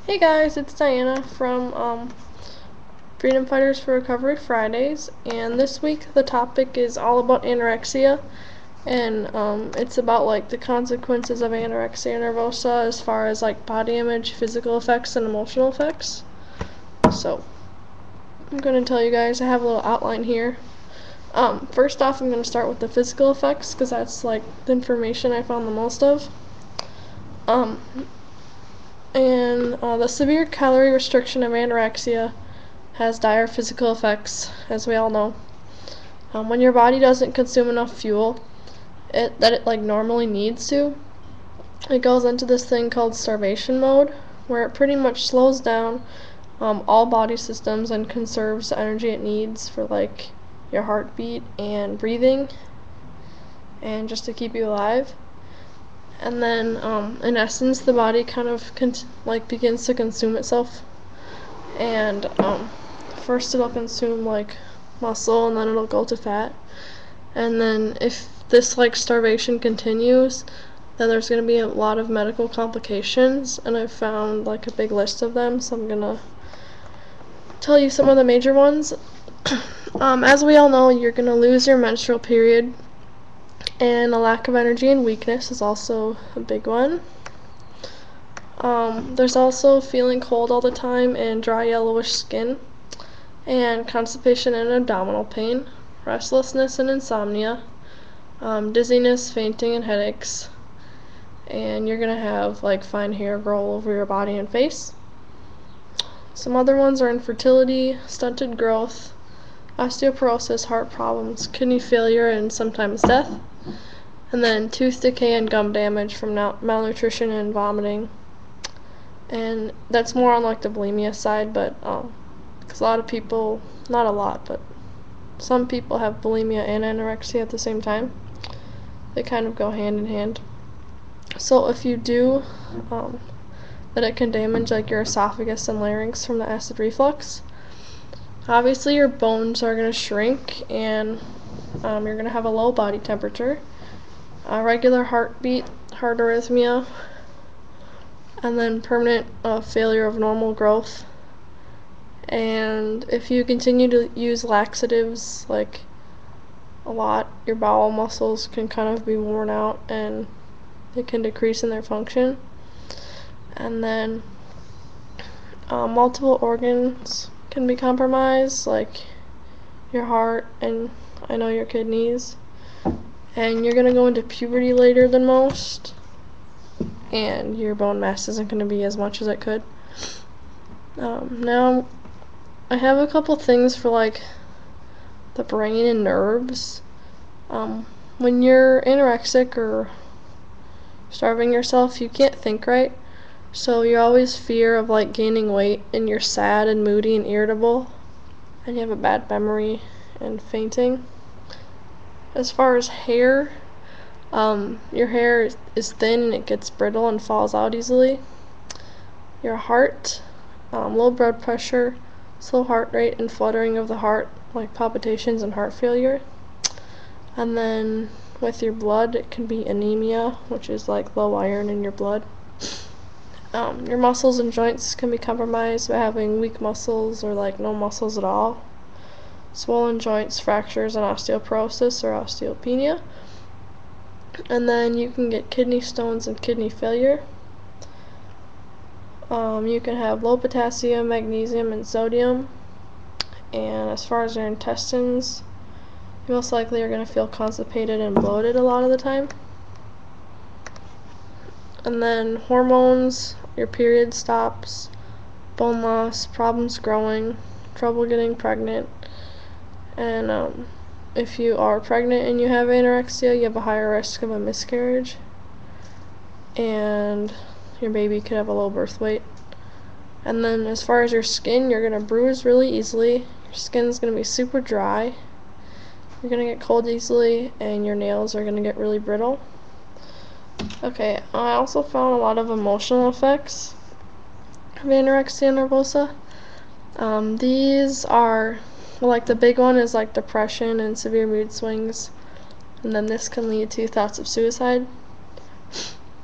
Hey guys, it's Diana from Freedom Fighters for Recovery Fridays, and this week the topic is all about anorexia, and it's about like the consequences of anorexia nervosa as far as like body image, physical effects, and emotional effects. So I'm going to tell you guys, I have a little outline here. First off, I'm going to start with the physical effects because that's like the information I found the most of. The severe calorie restriction of anorexia has dire physical effects, as we all know. When your body doesn't consume enough fuel that it like normally needs to, it goes into this thing called starvation mode, where it pretty much slows down all body systems and conserves the energy it needs for like your heartbeat and breathing, and just to keep you alive. And then, in essence, the body kind of begins to consume itself. And first it'll consume like muscle, and then it'll go to fat. And then if this like starvation continues, then there's going to be a lot of medical complications. And I found like a big list of them, so I'm gonna tell you some of the major ones. As we all know, you're gonna lose your menstrual period. And a lack of energy and weakness is also a big one. There's also feeling cold all the time and dry yellowish skin, and constipation and abdominal pain, restlessness and insomnia, dizziness, fainting, and headaches. And you're going to have like fine hair grow all over your body and face. Some other ones are infertility, stunted growth, osteoporosis, heart problems, kidney failure, and sometimes death. And then tooth decay and gum damage from malnutrition and vomiting. And that's more on like the bulimia side, but because a lot of people, not a lot, but some people have bulimia and anorexia at the same time. They kind of go hand in hand. So if you do, that it can damage like your esophagus and larynx from the acid reflux. Obviously your bones are going to shrink, and you're going to have a low body temperature, regular heartbeat, heart arrhythmia, and then permanent failure of normal growth. And if you continue to use laxatives like a lot, your bowel muscles can kind of be worn out and they can decrease in their function. And then multiple organs can be compromised, like your heart and I know your kidneys. And you're going to go into puberty later than most, and your bone mass isn't going to be as much as it could. Now, I have a couple things for like the brain and nerves. When you're anorexic or starving yourself, you can't think right. So you always fear of like gaining weight, and you're sad and moody and irritable, and you have a bad memory and fainting. As far as hair, your hair is thin and it gets brittle and falls out easily. Your heart, low blood pressure, slow heart rate, and fluttering of the heart, like palpitations and heart failure. And then with your blood, it can be anemia, which is like low iron in your blood. Your muscles and joints can be compromised by having weak muscles or like no muscles at all. Swollen joints, fractures, and osteoporosis or osteopenia. And then you can get kidney stones and kidney failure. You can have low potassium, magnesium, and sodium. And as far as your intestines, you most likely are going to feel constipated and bloated a lot of the time. And then hormones, your period stops, bone loss, problems growing, trouble getting pregnant. And if you are pregnant and you have anorexia, you have a higher risk of a miscarriage, and your baby could have a low birth weight. And then as far as your skin, you're going to bruise really easily, your skin's going to be super dry, you're going to get cold easily, and your nails are going to get really brittle. Okay, I also found a lot of emotional effects of anorexia nervosa. These are, well, like the big one is like depression and severe mood swings, and then this can lead to thoughts of suicide.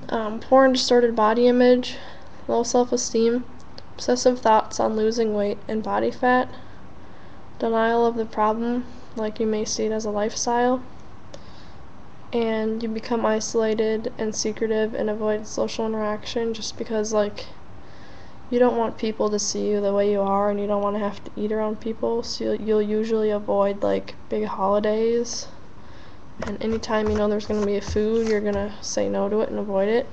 Poor and distorted body image, low self-esteem, obsessive thoughts on losing weight and body fat, denial of the problem, like you may see it as a lifestyle, and you become isolated and secretive and avoid social interaction just because, like, you don't want people to see you the way you are, and you don't want to have to eat around people, so you'll usually avoid, like, big holidays, and anytime you know there's going to be a food, you're going to say no to it and avoid it.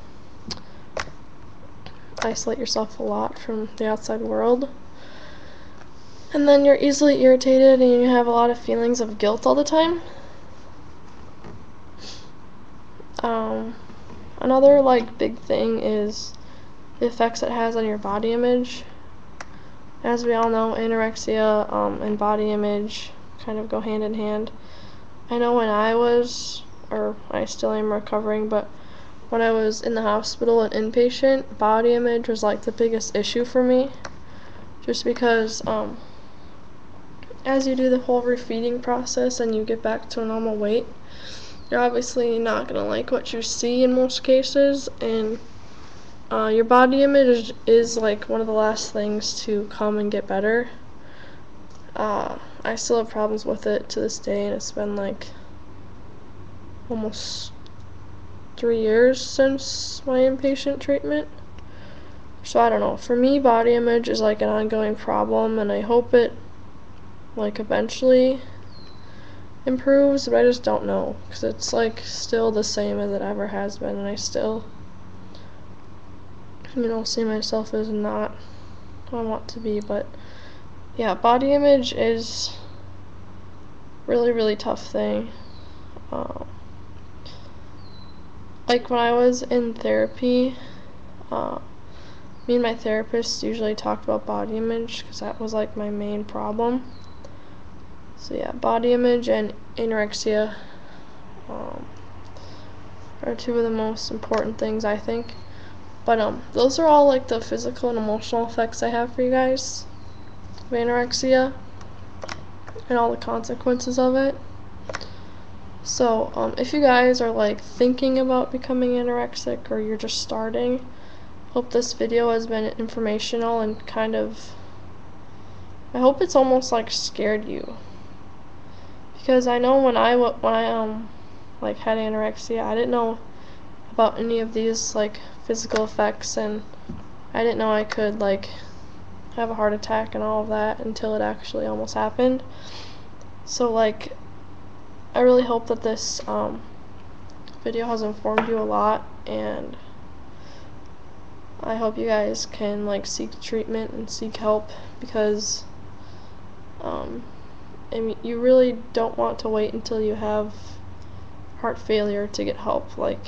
Isolate yourself a lot from the outside world. And then you're easily irritated and you have a lot of feelings of guilt all the time. Another, like, big thing is the effects it has on your body image. As we all know, anorexia and body image kind of go hand in hand. I know when I still am recovering, but when I was in the hospital and inpatient, body image was like the biggest issue for me, just because as you do the whole refeeding process and you get back to a normal weight, you're obviously not going to like what you see in most cases, and your body image is like one of the last things to come and get better. I still have problems with it to this day, and it's been like almost 3 years since my inpatient treatment. So I don't know. For me, body image is like an ongoing problem, and I hope it like eventually improves, but I just don't know, because it's like still the same as it ever has been, and I still, see myself as not who I want to be. But yeah, body image is really, really tough thing. Like when I was in therapy, me and my therapist usually talked about body image because that was like my main problem. So yeah, body image and anorexia are two of the most important things, I think. But those are all like the physical and emotional effects I have for you guys of anorexia and all the consequences of it. So if you guys are like thinking about becoming anorexic, or you're just starting, hope this video has been informational and kind of, I hope it's almost like scared you, because I know when I like had anorexia, I didn't know about any of these like physical effects, and I didn't know I could like have a heart attack and all of that until it actually almost happened. So like, I really hope that this video has informed you a lot, and I hope you guys can like seek treatment and seek help, because I mean, you really don't want to wait until you have heart failure to get help. Like,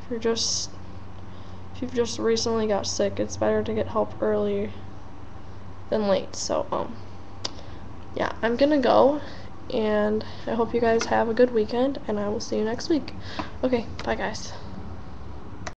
if you've just recently got sick, it's better to get help early than late. So yeah, I'm gonna go, and I hope you guys have a good weekend, and I will see you next week. Okay, bye guys.